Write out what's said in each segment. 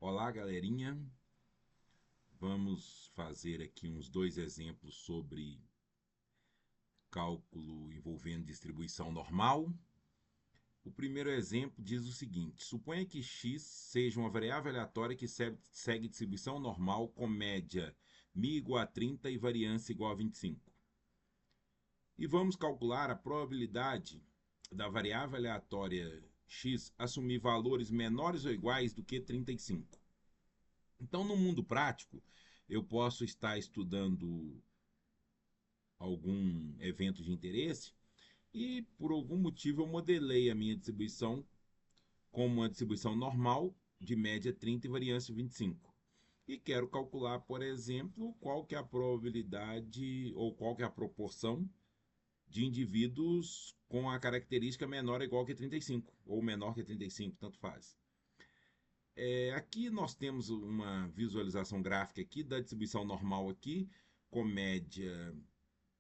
Olá, galerinha. Vamos fazer aqui uns dois exemplos sobre cálculo envolvendo distribuição normal. O primeiro exemplo diz o seguinte: suponha que x seja uma variável aleatória que segue distribuição normal com média μ igual a 30 e variância igual a 25. E vamos calcular a probabilidade da variável aleatória x assumir valores menores ou iguais do que 35. Então, no mundo prático, eu posso estar estudando algum evento de interesse e, por algum motivo, eu modelei a minha distribuição como uma distribuição normal de média 30 e variância 25. E quero calcular, por exemplo, qual que é a probabilidade ou qual que é a proporção de indivíduos com a característica menor ou igual que 35, ou menor que 35, tanto faz. Aqui nós temos uma visualização gráfica aqui da distribuição normal aqui, com média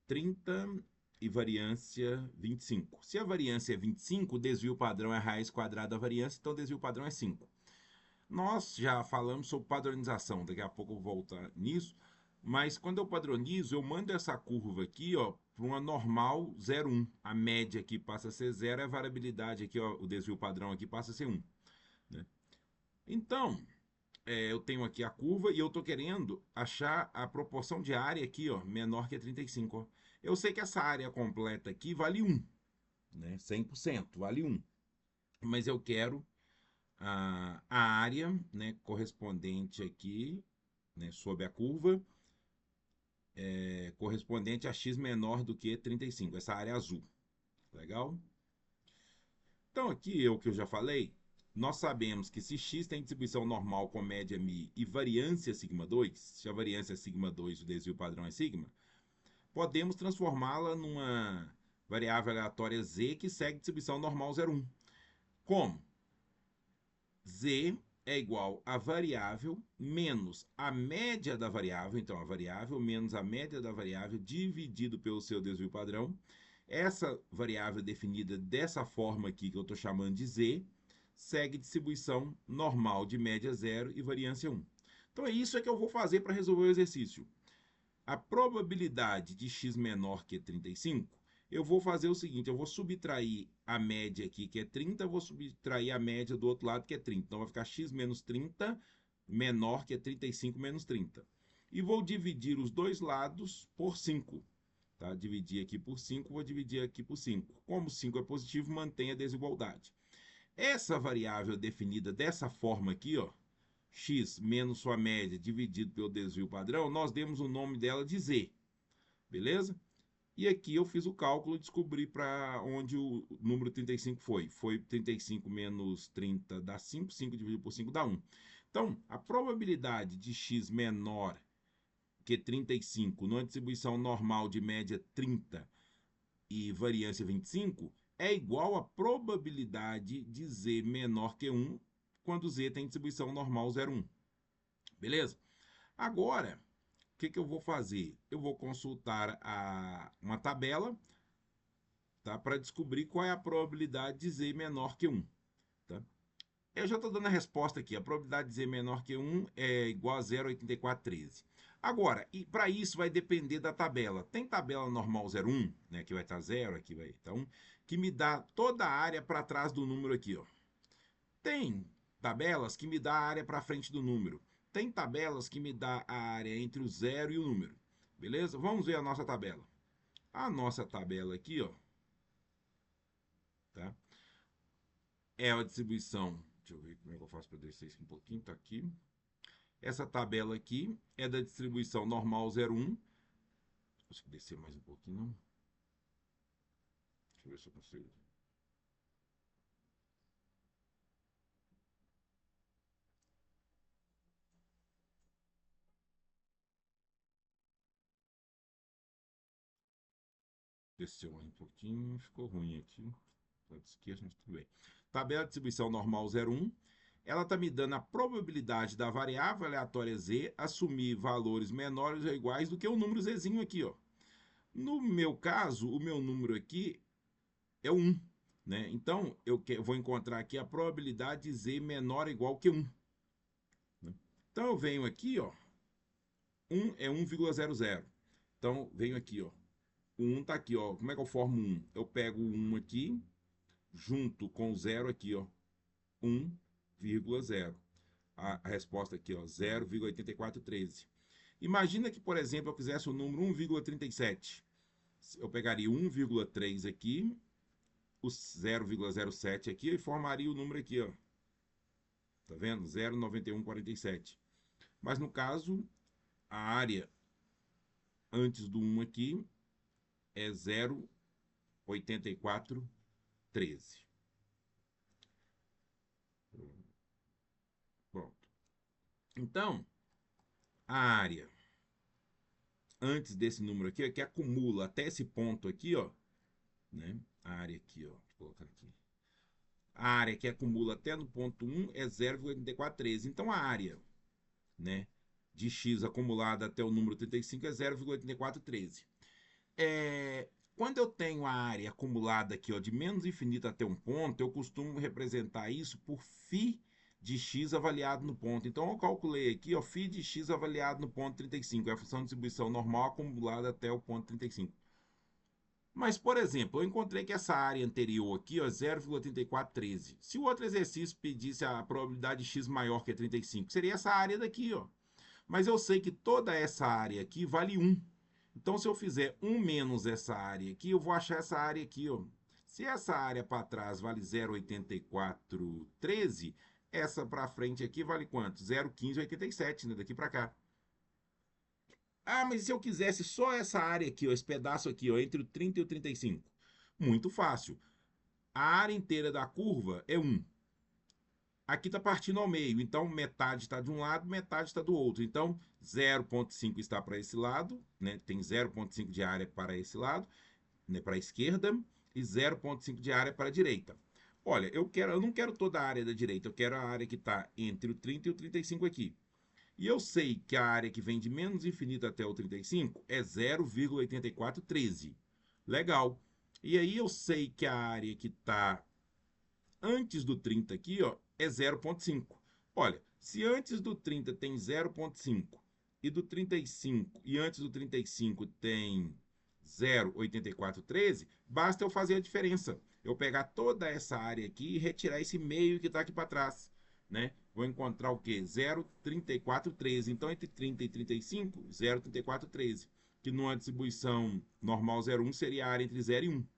30 e variância 25. Se a variância é 25, o desvio padrão é a raiz quadrada da variância, então o desvio padrão é 5. Nós já falamos sobre padronização, daqui a pouco eu vou voltar nisso, mas quando eu padronizo, eu mando essa curva aqui para uma normal 0,1. A média aqui passa a ser 0 e a variabilidade aqui, o desvio padrão aqui passa a ser 1. Né? Então, eu tenho aqui a curva e eu estou querendo achar a proporção de área aqui, menor que 35. Eu sei que essa área completa aqui vale 1, né? 100% vale 1. Mas eu quero a área, né, correspondente aqui, né, sob a curva, correspondente a x menor do que 35, essa área azul. Legal? Então aqui, o que eu já falei, nós sabemos que se x tem distribuição normal com média μ e variância σ2, se a variância é σ2 o desvio padrão é sigma, podemos transformá-la numa variável aleatória z que segue distribuição normal 0,1. Como? Z é igual a variável menos a média da variável, então a variável menos a média da variável dividido pelo seu desvio padrão. Essa variável definida dessa forma aqui, que eu estou chamando de Z, segue distribuição normal de média 0 e variância 1. Então é isso que eu vou fazer para resolver o exercício. A probabilidade de x menor que 35, eu vou fazer o seguinte, eu vou subtrair a média aqui, que é 30, eu vou subtrair a média do outro lado, que é 30. Então vai ficar x menos 30 menor que 35 menos 30. E vou dividir os dois lados por 5. Tá? Dividir aqui por 5, vou dividir aqui por 5. Como 5 é positivo, mantém a desigualdade. Essa variável definida dessa forma aqui, x menos sua média dividido pelo desvio padrão, nós demos o nome dela de z, beleza? E aqui eu fiz o cálculo e descobri para onde o número 35 foi. Foi 35 menos 30 dá 5, 5 dividido por 5 dá 1. Então, a probabilidade de x menor que 35 numa distribuição normal de média 30 e variância 25 é igual à probabilidade de z menor que 1 quando z tem distribuição normal 0,1. Beleza? Agora, o que eu vou fazer? Eu vou consultar uma tabela, tá, para descobrir qual é a probabilidade de z menor que 1. Tá? Eu já estou dando a resposta aqui. A probabilidade de z menor que 1 é igual a 0,8413. Agora, para isso vai depender da tabela. Tem tabela normal 0,1, né, que vai estar 0, aqui vai estar 1, que me dá toda a área para trás do número aqui. Tem tabelas que me dá a área para frente do número. Tem tabelas que me dá a área entre o 0 e o número. Beleza? Vamos ver a nossa tabela. A nossa tabela aqui, tá? É a distribuição. Deixa eu ver como é que eu faço para descer isso um pouquinho. Tá aqui. Essa tabela aqui é da distribuição normal 0,1. Deixa eu descer mais um pouquinho. Deixa eu ver se eu consigo. Desceu mais um pouquinho. Ficou ruim aqui. Lado esquerdo, mas tudo bem. Tabela de distribuição normal 0,1. Ela está me dando a probabilidade da variável aleatória z assumir valores menores ou iguais do que o número zzinho aqui. No meu caso, o meu número aqui é 1. Né? Então, eu vou encontrar aqui a probabilidade de z menor ou igual que 1. Então, eu venho aqui, ó, 1 é 1,00. Então, venho aqui, ó, o 1 tá aqui, ó. Como é que eu formo 1? Eu pego o 1 aqui, junto com o 0 aqui, ó, 1,0. A resposta aqui, ó, 0,8413. Imagina que, por exemplo, eu quisesse o número 1,37. Eu pegaria 1,3 aqui, o 0,07 aqui e formaria o número aqui, ó. Tá vendo? 0,9147. Mas no caso, a área antes do 1 aqui é 0,8413. Pronto. Então, a área antes desse número aqui, que acumula até esse ponto aqui, ó, né? A área aqui, ó, vou colocar aqui. A área que acumula até no ponto 1 é 0,8413. Então, a área, né, de x acumulada até o número 35 é 0,8413. Quando eu tenho a área acumulada aqui, ó, de menos infinito até um ponto, eu costumo representar isso por φ de x avaliado no ponto. Então, eu calculei aqui, ó, φ de x avaliado no ponto 35. É a função de distribuição normal acumulada até o ponto 35. Mas, por exemplo, eu encontrei que essa área anterior aqui, ó, 0,3413. Se o outro exercício pedisse a probabilidade de x maior que 35, seria essa área daqui, ó. Mas eu sei que toda essa área aqui vale 1. Então, se eu fizer 1 menos essa área aqui, eu vou achar essa área aqui, ó. Se essa área para trás vale 0,8413, essa para frente aqui vale quanto? 0,1587, né? Daqui para cá. Ah, mas e se eu quisesse só essa área aqui, ó, esse pedaço aqui, ó, entre o 30 e o 35? Muito fácil. A área inteira da curva é 1. Aqui está partindo ao meio, então metade está de um lado, metade está do outro. Então, 0,5 está para esse lado, né? Tem 0,5 de área para esse lado, né, para a esquerda, e 0,5 de área para a direita. Olha, eu não quero toda a área da direita, eu quero a área que está entre o 30 e o 35 aqui. E eu sei que a área que vem de menos infinito até o 35 é 0,8413. Legal. E aí eu sei que a área que está antes do 30 aqui, ó, é 0,5. Olha, se antes do 30 tem 0,5 e do 35 e antes do 35 tem 0,8413, basta eu fazer a diferença. Eu pegar toda essa área aqui e retirar esse meio que está aqui para trás, né? Vou encontrar o quê? 0,3413. Então, entre 30 e 35, 0,3413. Que numa distribuição normal 0,1 seria a área entre 0 e 1.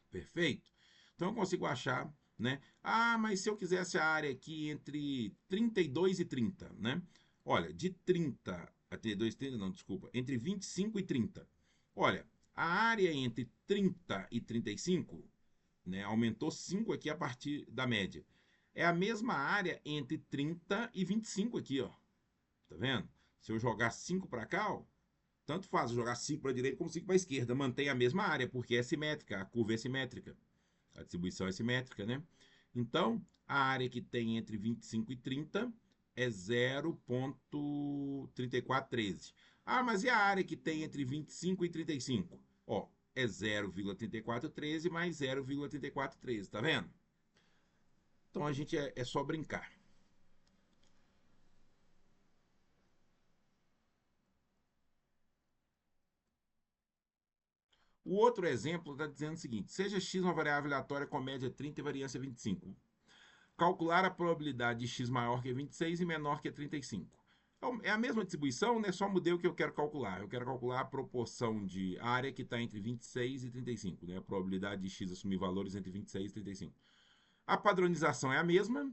Perfeito? Então, eu consigo achar, né? Ah, mas se eu quisesse a área aqui entre 32 e 30, né? Olha, de 30 a 32 e 30, não, desculpa, entre 25 e 30. Olha, a área entre 30 e 35, né, aumentou 5 aqui a partir da média. É a mesma área entre 30 e 25 aqui, ó. Tá vendo? Se eu jogar 5 para cá, ó, tanto faz eu jogar 5 para a direita como 5 para a esquerda, mantém a mesma área, porque é simétrica, a curva é simétrica. A distribuição é simétrica, né? Então, a área que tem entre 25 e 30 é 0,3413. Ah, mas e a área que tem entre 25 e 35? Ó, é 0,3413 mais 0,3413, tá vendo? Então, a gente é só brincar. O outro exemplo está dizendo o seguinte: seja x uma variável aleatória com média 30 e variância 25. Calcular a probabilidade de x maior que 26 e menor que 35. Então, é a mesma distribuição, né? Só mudei o que eu quero calcular. Eu quero calcular a proporção de área que está entre 26 e 35, né? A probabilidade de x assumir valores entre 26 e 35. A padronização é a mesma,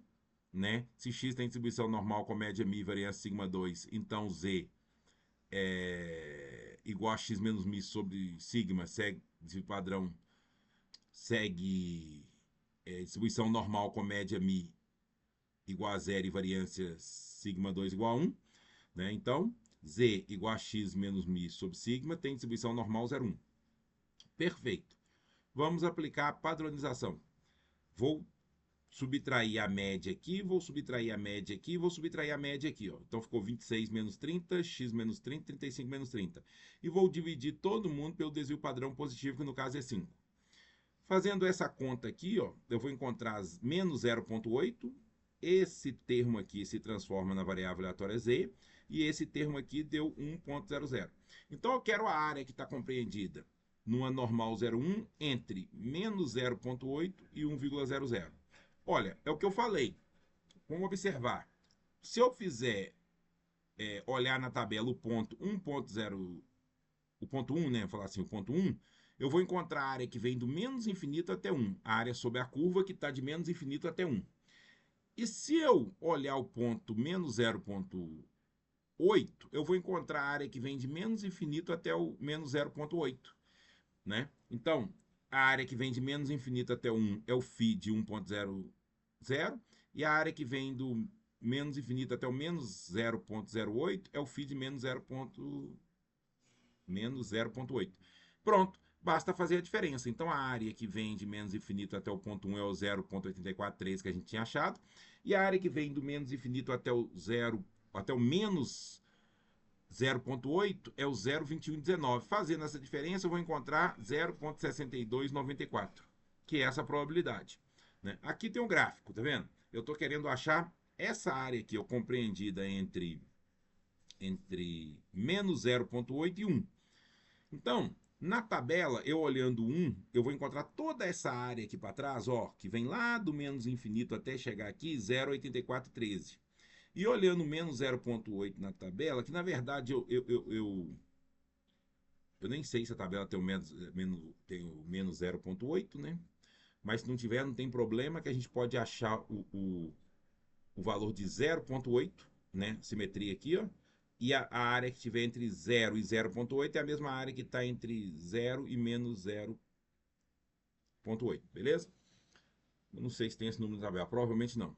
né? Se x tem distribuição normal com média mi e variância sigma 2, então z é igual a x menos mi sobre sigma, segue padrão, segue distribuição normal com média mi igual a 0 e variância sigma 2 igual a 1. Né? Então, z igual a x menos mi sobre sigma tem distribuição normal 0,1. Perfeito. Vamos aplicar a padronização. Vou subtrair a média aqui, vou subtrair a média aqui, vou subtrair a média aqui. Ó. Então, ficou 26 menos 30, x menos 30, 35 menos 30. E vou dividir todo mundo pelo desvio padrão positivo, que no caso é 5. Fazendo essa conta aqui, ó, eu vou encontrar menos 0,8, esse termo aqui se transforma na variável aleatória z, e esse termo aqui deu 1,00. Então, eu quero a área que está compreendida numa normal 0,1 entre menos 0,8 e 1,00. Olha, é o que eu falei. Vamos observar. Se eu fizer olhar na tabela o ponto 1,0, o ponto 1, né? Vou falar assim, o ponto 1, eu vou encontrar a área que vem do menos infinito até 1, a área sobre a curva que está de menos infinito até 1. E se eu olhar o ponto menos 0,8, eu vou encontrar a área que vem de menos infinito até o menos 0,8, né? Então, a área que vem de menos infinito até 1 é o φ de 1,00, e a área que vem do menos infinito até o menos 0,08 é o φ de menos 0,8. Pronto, basta fazer a diferença. Então, a área que vem de menos infinito até o ponto 1 é o 0,843 que a gente tinha achado, e a área que vem do menos infinito até o menos 0,8 é o 0,2119. Fazendo essa diferença, eu vou encontrar 0,6294, que é essa probabilidade, né? Aqui tem um gráfico, tá vendo? Eu estou querendo achar essa área aqui, compreendida entre menos 0,8 e 1. Então, na tabela, eu olhando 1, eu vou encontrar toda essa área aqui para trás, ó, que vem lá do menos infinito até chegar aqui, 0,8413. E olhando menos 0,8 na tabela, que na verdade eu nem sei se a tabela tem o menos 0,8, né? Mas se não tiver, não tem problema, que a gente pode achar o valor de 0,8, né? Simetria aqui, ó. E a área que estiver entre 0 e 0,8 é a mesma área que está entre 0 e menos 0,8, beleza? Eu não sei se tem esse número na tabela, provavelmente não.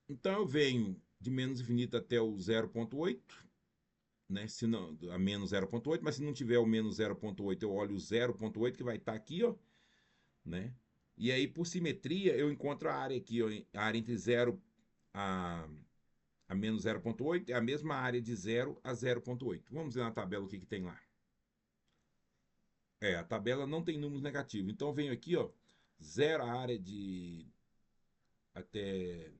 Então eu venho de menos infinito até o 0,8, né? Se não, a menos 0,8, mas se não tiver o menos 0,8, eu olho o 0,8 que vai estar aqui, ó, né? E aí, por simetria, eu encontro a área aqui, ó, a área entre 0 a menos 0,8 é a mesma área de 0 a 0,8. Vamos ver na tabela o que tem lá. A tabela não tem números negativos. Então eu venho aqui, ó, 0 a área de até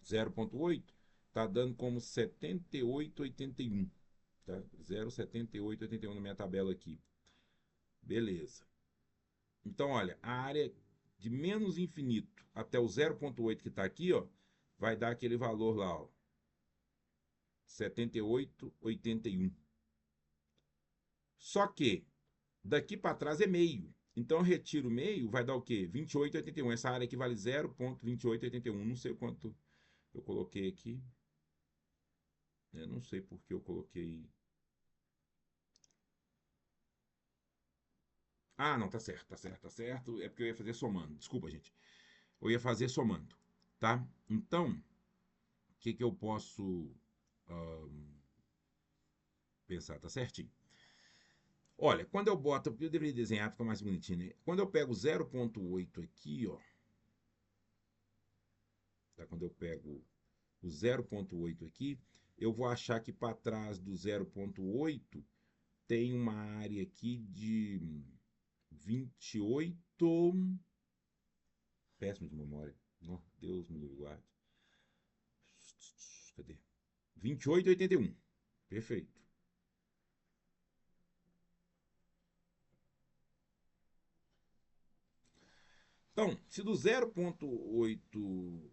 0,8, tá dando como 78,81. Tá? 0,7881 na minha tabela aqui. Beleza. Então, olha, a área de menos infinito até o 0,8 que está aqui, ó, vai dar aquele valor lá, ó, 78,81. Só que daqui para trás é meio. Então eu retiro meio, vai dar o quê? 28,81. Essa área aqui vale 0,2881. Não sei quanto eu coloquei aqui. Eu não sei porque eu coloquei. Ah, não, tá certo, tá certo, tá certo. É porque eu ia fazer somando. Desculpa, gente. Eu ia fazer somando, tá? Então, o que eu posso pensar? Tá certinho. Olha, quando eu boto, eu deveria desenhar, fica mais bonitinho, né? Quando eu pego 0,8 aqui, ó, tá? Quando eu pego o 0,8 aqui, eu vou achar que para trás do 0,8 tem uma área aqui de 28. Péssimo de memória. Oh, Deus me guarde. Cadê? 28,81. Perfeito. Então, se do 0,8,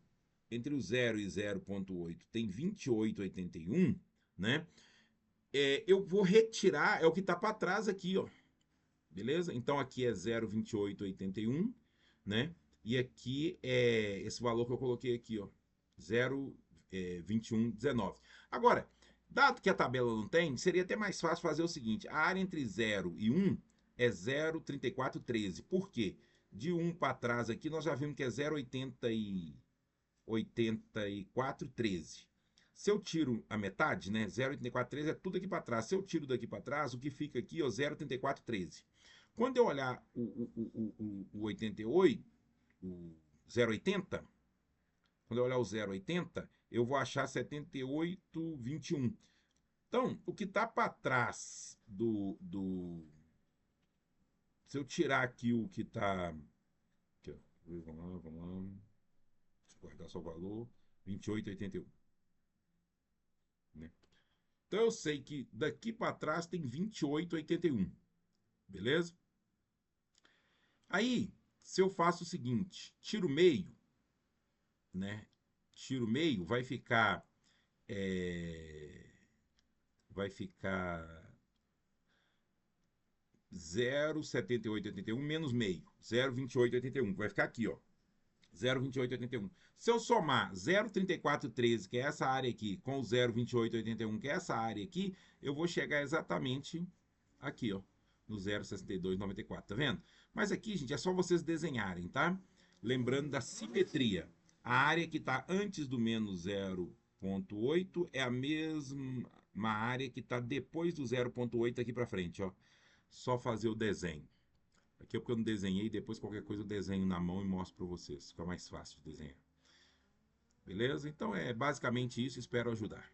entre o 0 e 0,8 tem 28,81, né? Eu vou retirar, é o que está para trás aqui, ó. Beleza? Então aqui é 0,2881, né? E aqui é esse valor que eu coloquei aqui, ó, 0,2119. Agora, dado que a tabela não tem, seria até mais fácil fazer o seguinte: a área entre 0 e 1 é 0,3413. Por quê? De 1 para trás aqui nós já vimos que é 0,8413. Se eu tiro a metade, né, 0,8413 é tudo aqui para trás. Se eu tiro daqui para trás, o que fica aqui é 0,8413. Quando eu olhar o 88, o 0,80, quando eu olhar o 0,80, eu vou achar 78,21. Então, o que está para trás se eu tirar aqui o que está Vamos lá. Deixa eu guardar só o valor. 28,81. Né? Então eu sei que daqui para trás tem 28,81. Beleza? Aí, se eu faço o seguinte, tiro o meio, né? Tiro o meio, vai ficar 0,7881 menos meio, 0,2881, vai ficar aqui, ó. 0,2881. Se eu somar 0,3413, que é essa área aqui, com o 0,2881, que é essa área aqui, eu vou chegar exatamente aqui, ó, no 0,6294, tá vendo? Mas aqui, gente, é só vocês desenharem, tá? Lembrando da simetria. A área que está antes do menos 0,8 é a mesma área que está depois do 0,8 aqui para frente, ó. Só fazer o desenho. Aqui é porque eu não desenhei, depois qualquer coisa eu desenho na mão e mostro para vocês. Fica mais fácil de desenhar. Beleza? Então é basicamente isso, espero ajudar.